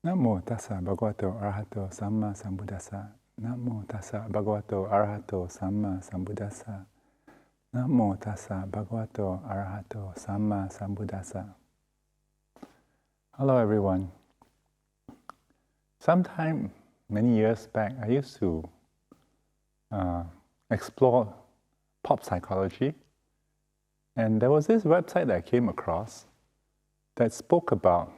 Namo tassa bhagavato arahato samma sambuddhassa. Namo tassa bhagavato arahato samma sambuddhassa. Namo tassa bhagavato arahato samma sambuddhassa. Hello everyone. Sometime many years back, I used to explore pop psychology, and there was this website that I came across that spoke about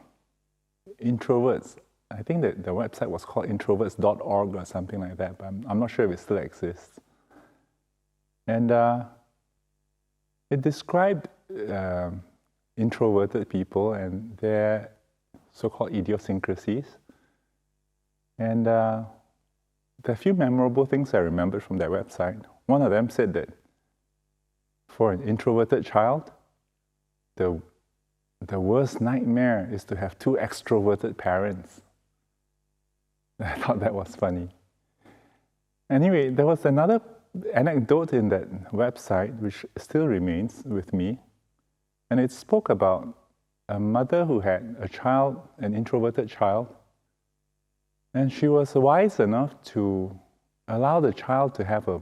introverts. I think that the website was called introverts.org or something like that, but I'm not sure if it still exists. And it described introverted people and their so-called idiosyncrasies. And there are a few memorable things I remembered from that website. One of them said that for an introverted child, the worst nightmare is to have two extroverted parents. I thought that was funny. Anyway, there was another anecdote in that website which still remains with me, and it spoke about a mother who had a child, an introverted child, and she was wise enough to allow the child to have a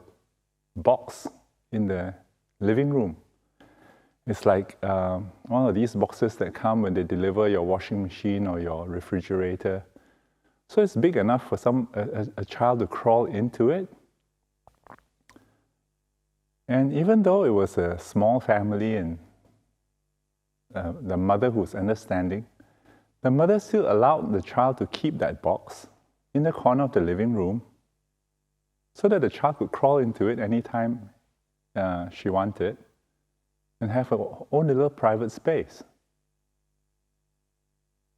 box in the living room. It's like one of these boxes that come when they deliver your washing machine or your refrigerator. So it's big enough for a child to crawl into it. And even though it was a small family and the mother who was understanding, the mother still allowed the child to keep that box in the corner of the living room so that the child could crawl into it anytime she wanted and have her own little private space.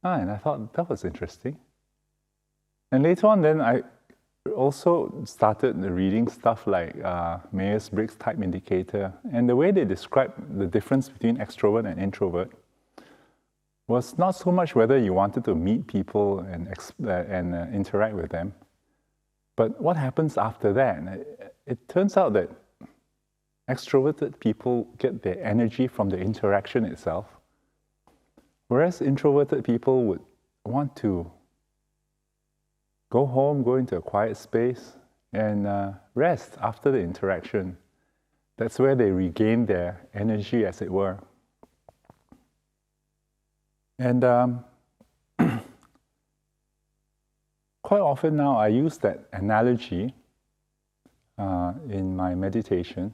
And I thought that was interesting. And later on then, I also started reading stuff like Myers-Briggs Type Indicator, and the way they describe the difference between extrovert and introvert was not so much whether you wanted to meet people and interact with them, but what happens after that. It turns out that extroverted people get their energy from the interaction itself, whereas introverted people would want to go home, go into a quiet space, and rest after the interaction. That's where they regain their energy, as it were. And quite often now, I use that analogy in my meditation.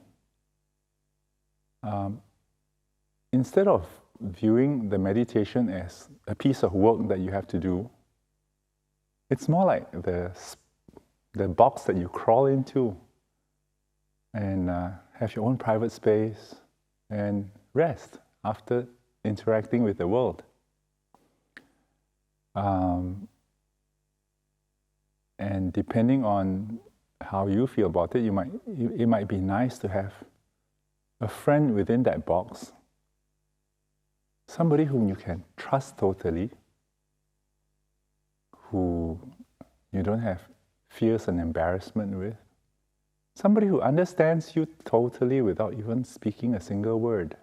Instead of viewing the meditation as a piece of work that you have to do, it's more like the box that you crawl into and have your own private space and rest after interacting with the world. And depending on how you feel about it, it might be nice to have a friend within that box, somebody whom you can trust totally, who you don't have fears and embarrassment with, somebody who understands you totally without even speaking a single word.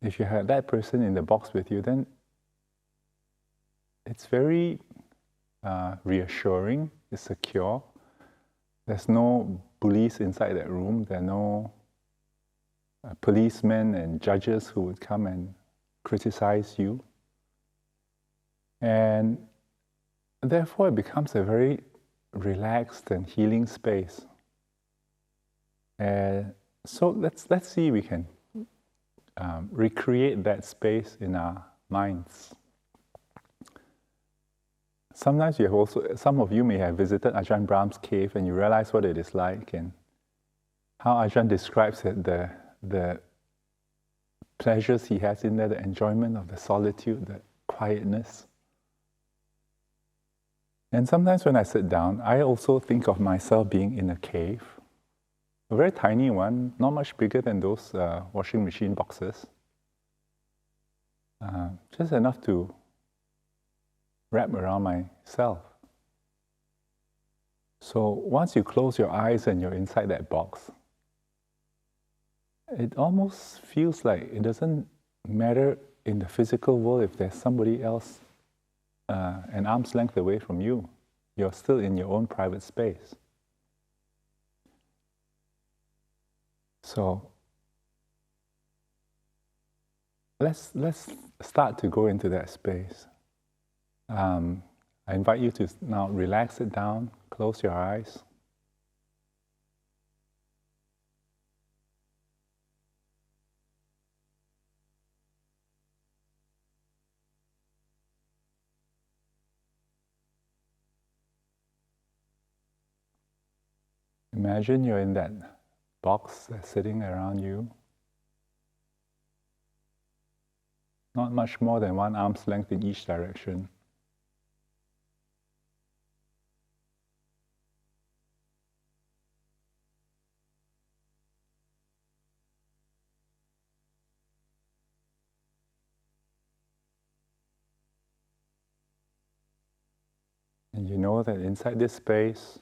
If you have that person in the box with you, then it's very reassuring, it's secure. There's no bullies inside that room. There are no policemen and judges who would come and criticize you. And therefore, it becomes a very relaxed and healing space. So let's see if we can recreate that space in our minds. Sometimes some of you may have visited Ajahn Brahm's cave and you realize what it is like and how Ajahn describes it, the pleasures he has in there, the enjoyment of the solitude, the quietness. And sometimes when I sit down, I also think of myself being in a cave, a very tiny one, not much bigger than those washing machine boxes, just enough to wrap around myself. So once you close your eyes and you're inside that box, it almost feels like it doesn't matter in the physical world if there's somebody else an arm's length away from you. You're still in your own private space. So let's start to go into that space. I invite you to now relax it down, close your eyes. Imagine you're in that box that's sitting around you. Not much more than one arm's length in each direction. And you know that inside this space,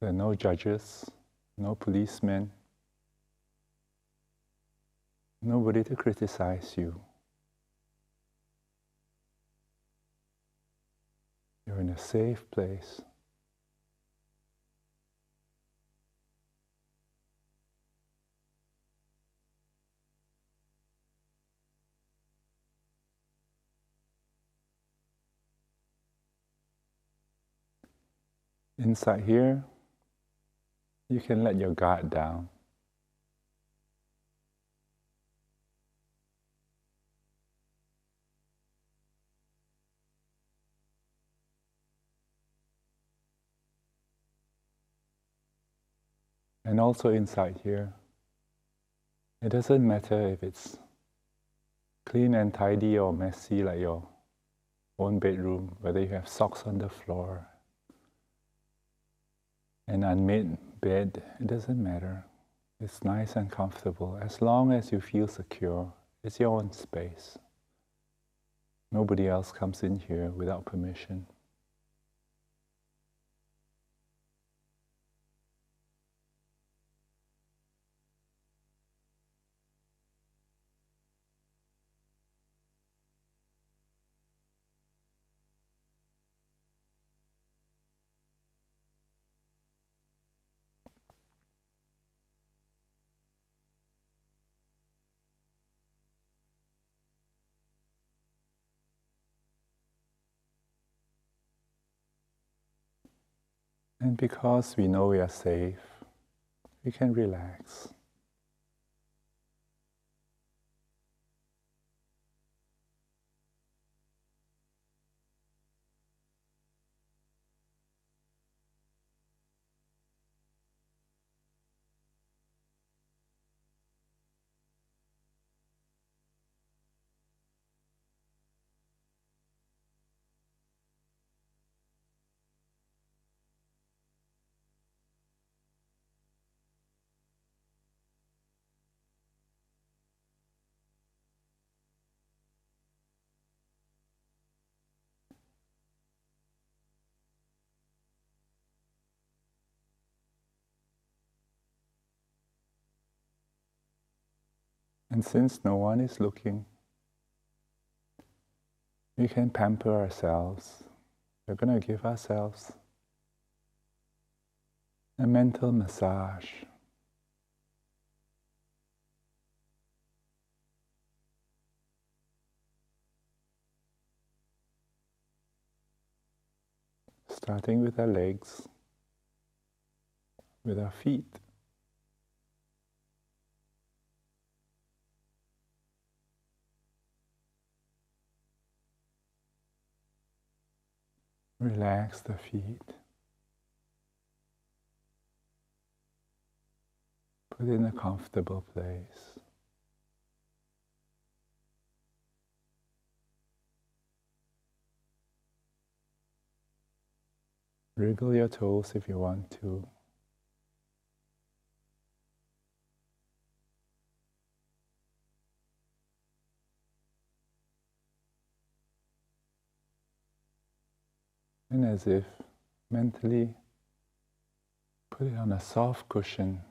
there are no judges, no policemen, nobody to criticize you. You're in a safe place. Inside here, you can let your guard down. And also inside here, it doesn't matter if it's clean and tidy or messy like your own bedroom, whether you have socks on the floor, an unmade bed, it doesn't matter. It's nice and comfortable. As long as you feel secure, it's your own space. Nobody else comes in here without permission. And because we know we are safe, we can relax. And since no one is looking, we can pamper ourselves. We're going to give ourselves a mental massage. Starting with our legs, with our feet. Relax the feet. Put it in a comfortable place. Wriggle your toes if you want to. And as if mentally put it on a soft cushion.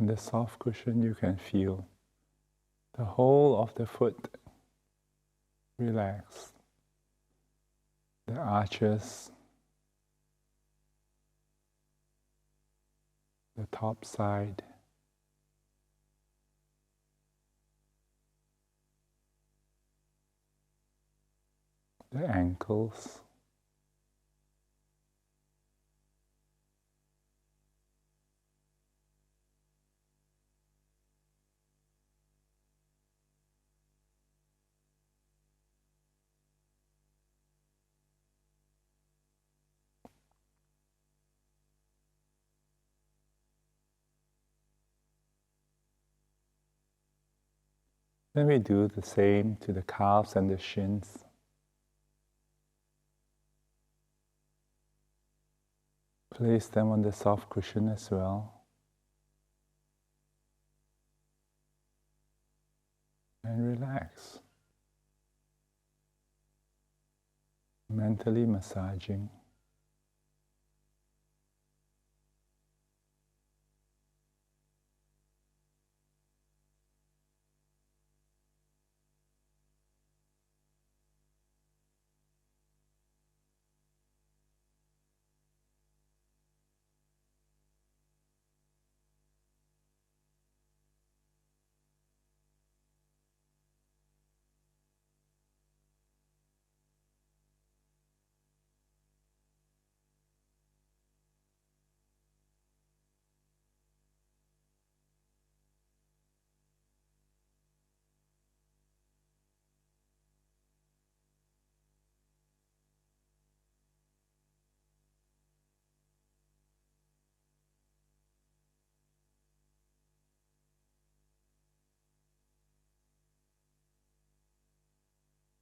On the soft cushion, you can feel the whole of the foot relax, the arches, the top side, the ankles, then we do the same to the calves and the shins. Place them on the soft cushion as well. And relax. Mentally massaging.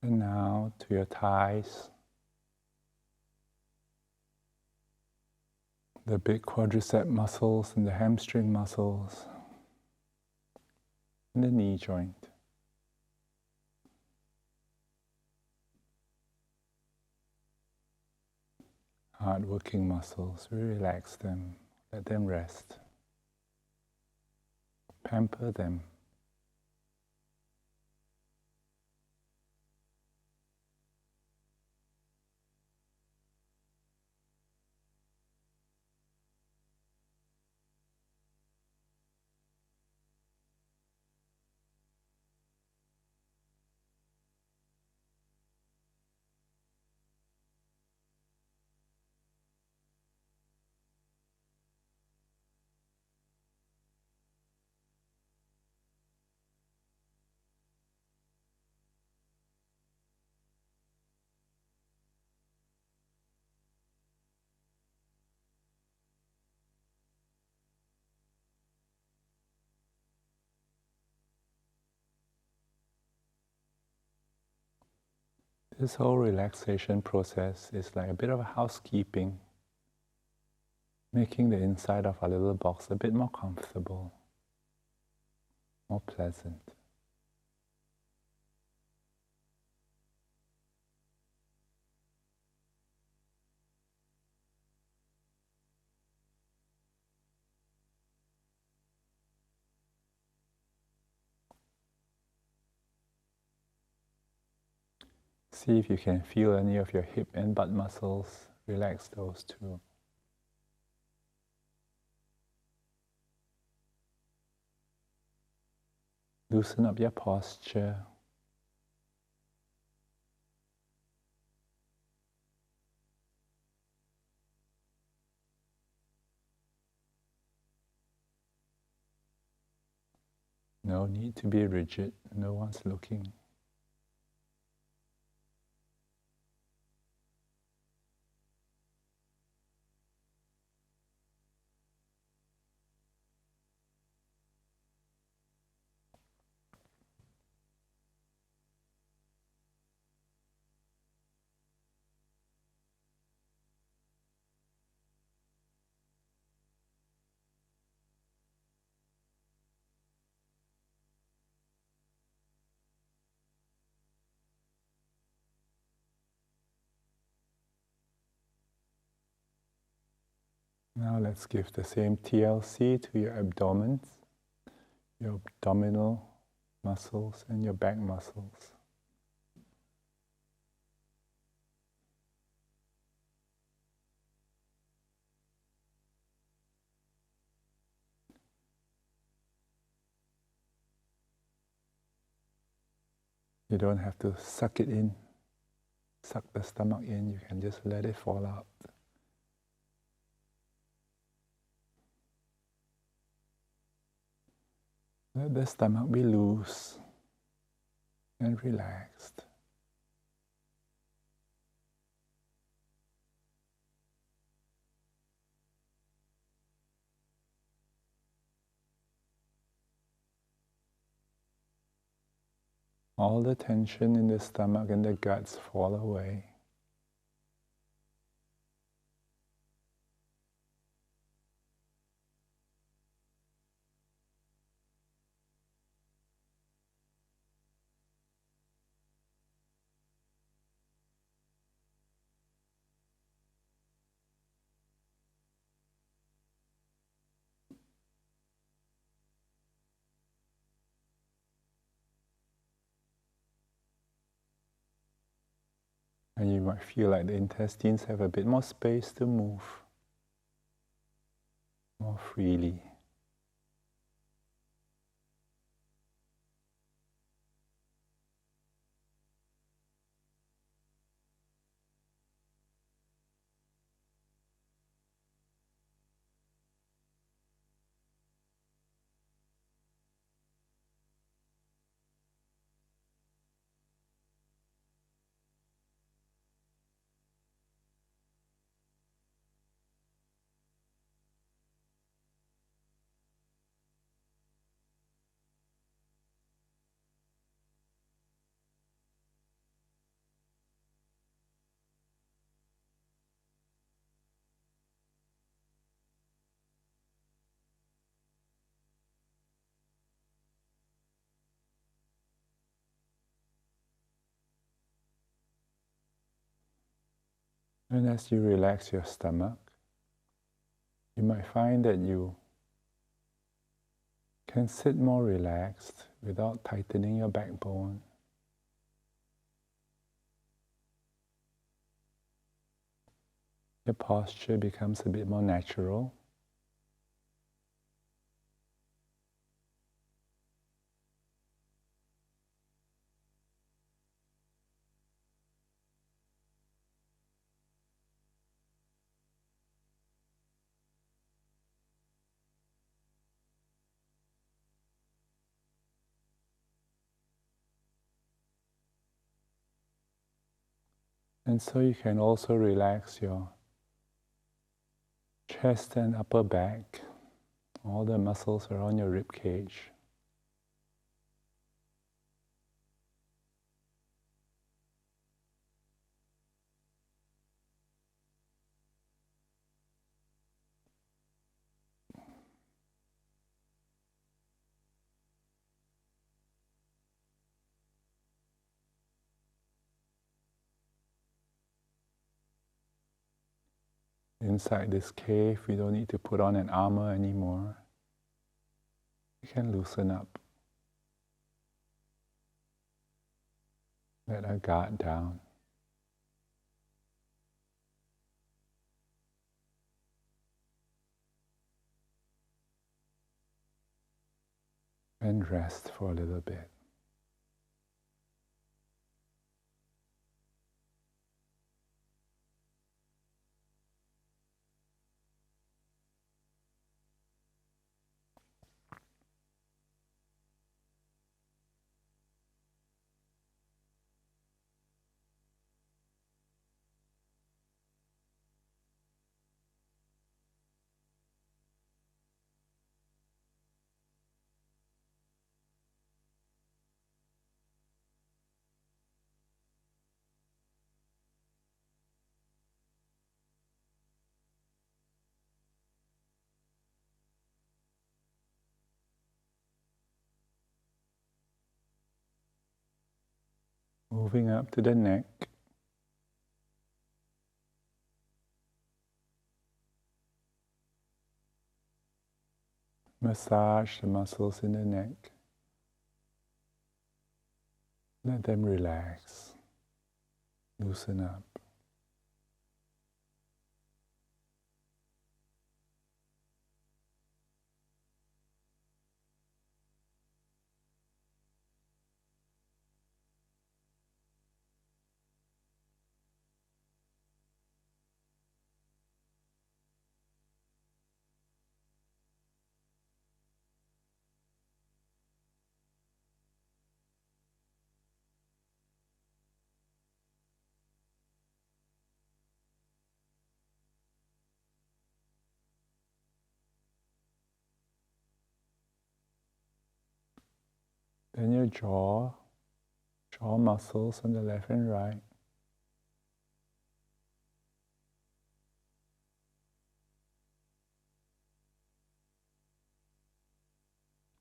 And now to your thighs, the big quadricep muscles and the hamstring muscles, and the knee joint. Hard-working muscles, we relax them, let them rest. Pamper them. This whole relaxation process is like a bit of a housekeeping, making the inside of our little box a bit more comfortable, more pleasant. See if you can feel any of your hip and butt muscles. Relax those too. Loosen up your posture. No need to be rigid. No one's looking. Now let's give the same TLC to your abdomen. your abdominal muscles and your back muscles. You don't have to suck it in, suck the stomach in, you can just let it fall out. Let the stomach be loose and relaxed. All the tension in the stomach and the guts fall away. And you might feel like the intestines have a bit more space to move more freely. And as you relax your stomach, you might find that you can sit more relaxed without tightening your backbone. Your posture becomes a bit more natural. And so you can also relax your chest and upper back, all the muscles around your rib cage. Inside this cave, we don't need to put on an armor anymore. You can loosen up. Let our guard down. And rest for a little bit. Moving up to the neck. massage the muscles in the neck. Let them relax, loosen up. Then your jaw muscles on the left and right.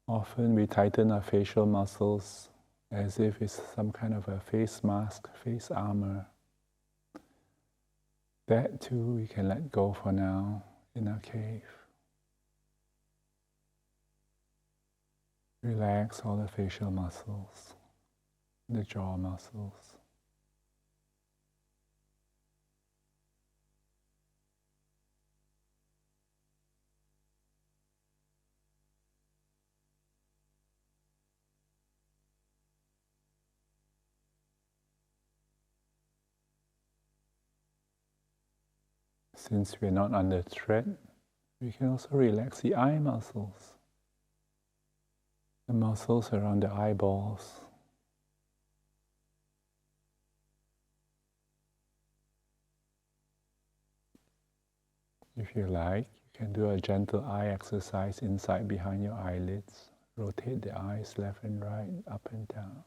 Often we tighten our facial muscles as if it's some kind of a face mask, face armor. That too we can let go for now in our cave. Relax all the facial muscles, the jaw muscles. Since we're not under threat, we can also relax the eye muscles, the muscles around the eyeballs. If you like, you can do a gentle eye exercise inside behind your eyelids. Rotate the eyes left and right, up and down.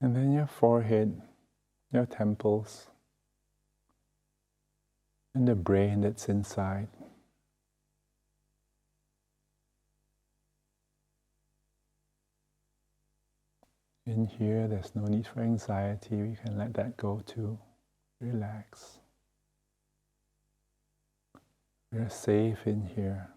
And then your forehead, your temples, and the brain that's inside. In here, there's no need for anxiety. We can let that go too. Relax. We're safe in here.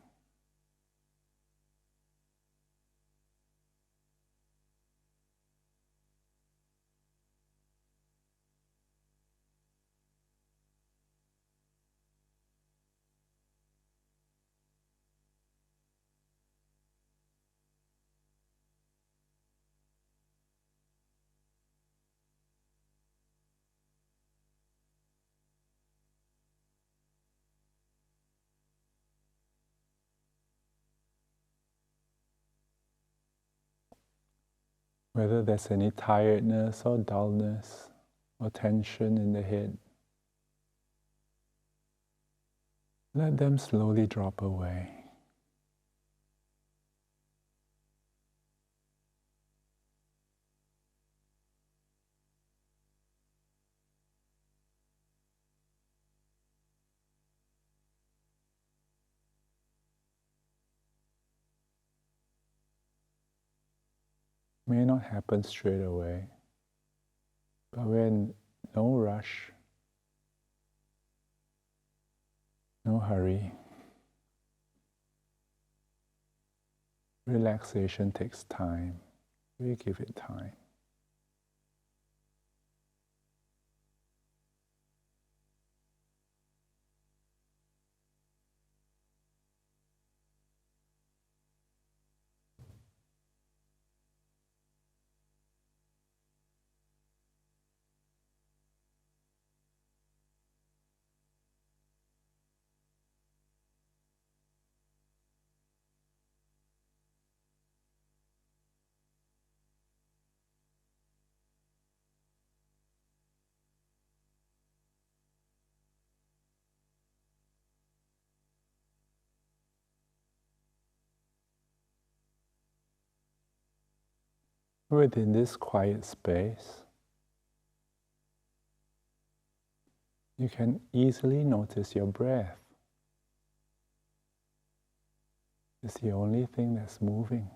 Whether there's any tiredness or dullness or tension in the head, let them slowly drop away. May not happen straight away, but we're in no rush, no hurry. Relaxation takes time. We give it time. within this quiet space, you can easily notice your breath. It's the only thing that's moving.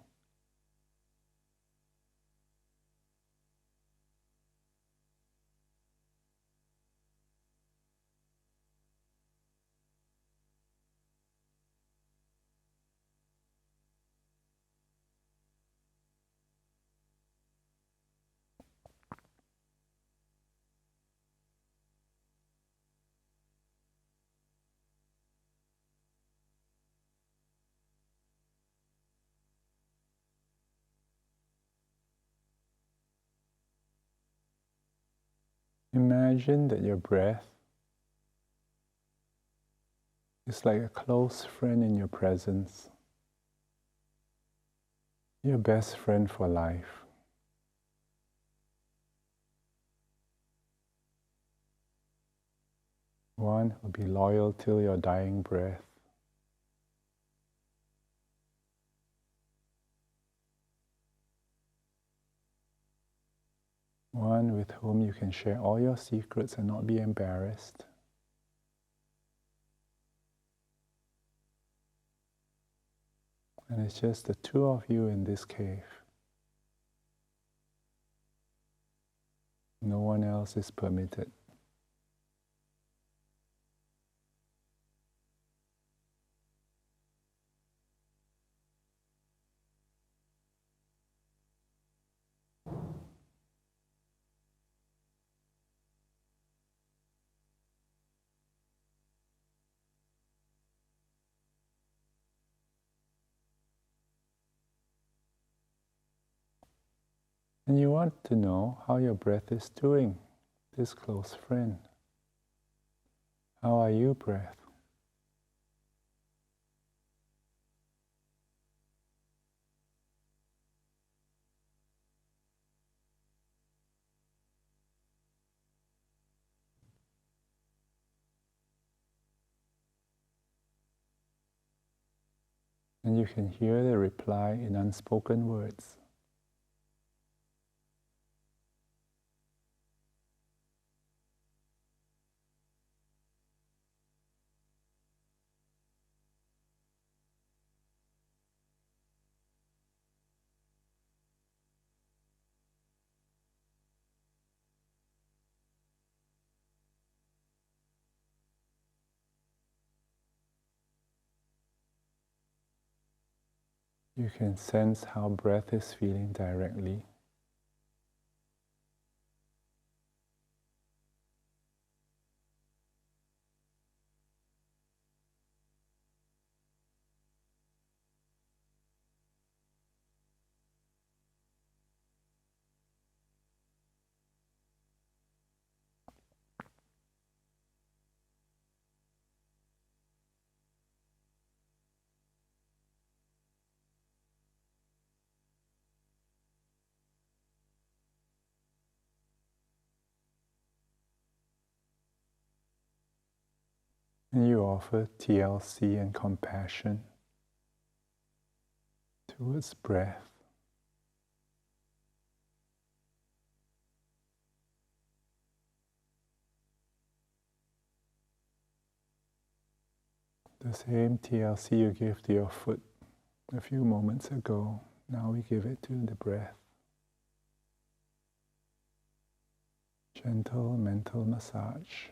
Imagine that your breath is like a close friend in your presence, your best friend for life. One who will be loyal till your dying breath. One with whom you can share all your secrets and not be embarrassed. And it's just the two of you in this cave. No one else is permitted. And you want to know how your breath is doing, this close friend. How are you, breath? And you can hear the reply in unspoken words. You can sense how breath is feeling directly. And you offer TLC and compassion towards breath. The same TLC you gave to your foot a few moments ago, now we give it to the breath. Gentle mental massage.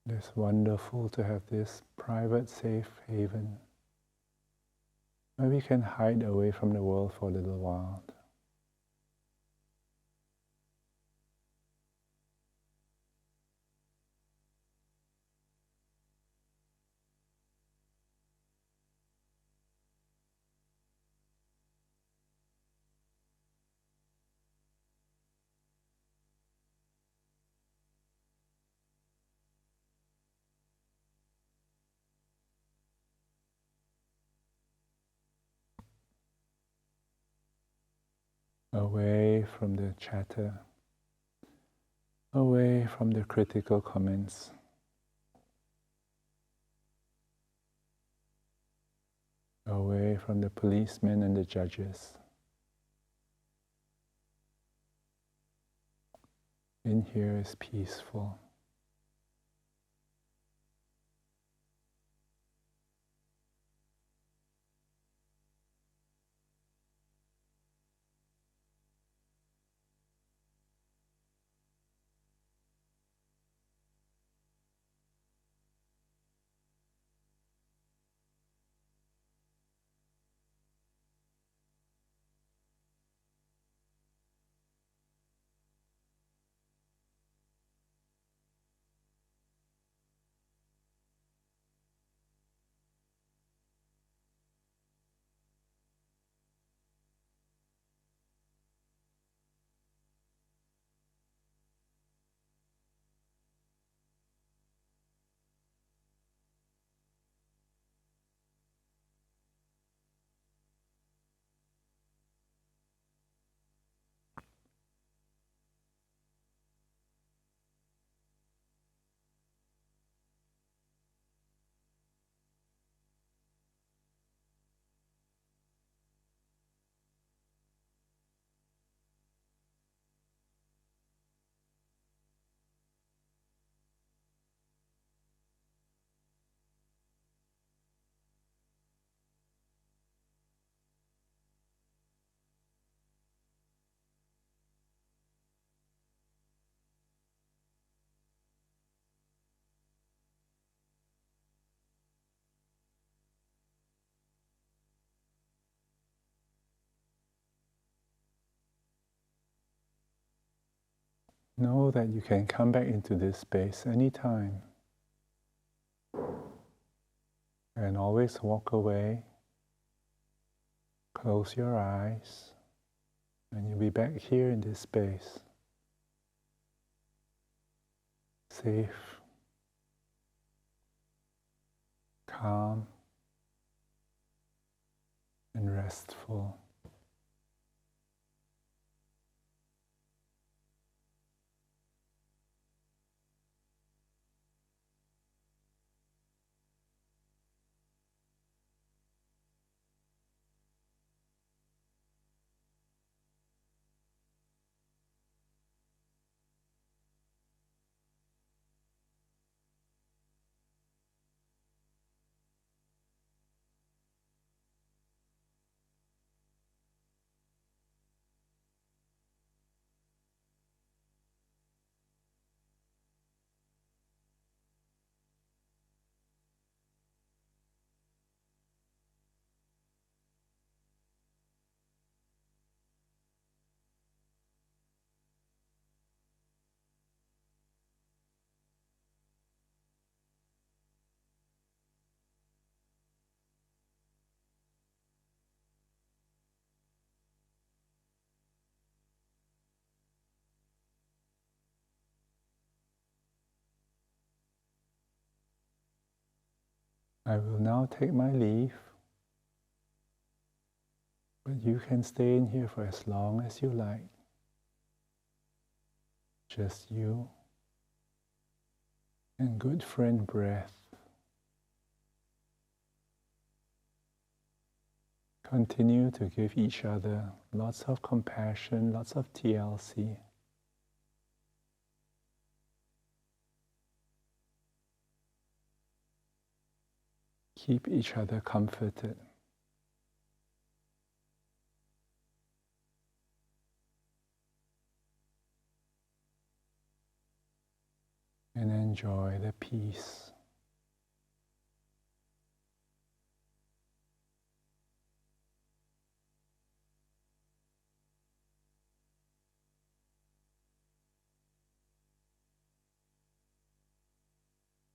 It's wonderful to have this private, safe haven where we can hide away from the world for a little while. Away from the chatter, away from the critical comments, away from the policemen and the judges. In here is peaceful. Know that you can come back into this space anytime and always walk away, close your eyes, and you'll be back here in this space, safe, calm, and restful. I will now take my leave, but you can stay in here for as long as you like. Just you and good friend breath. Continue to give each other lots of compassion, lots of TLC. Keep each other comforted. And enjoy the peace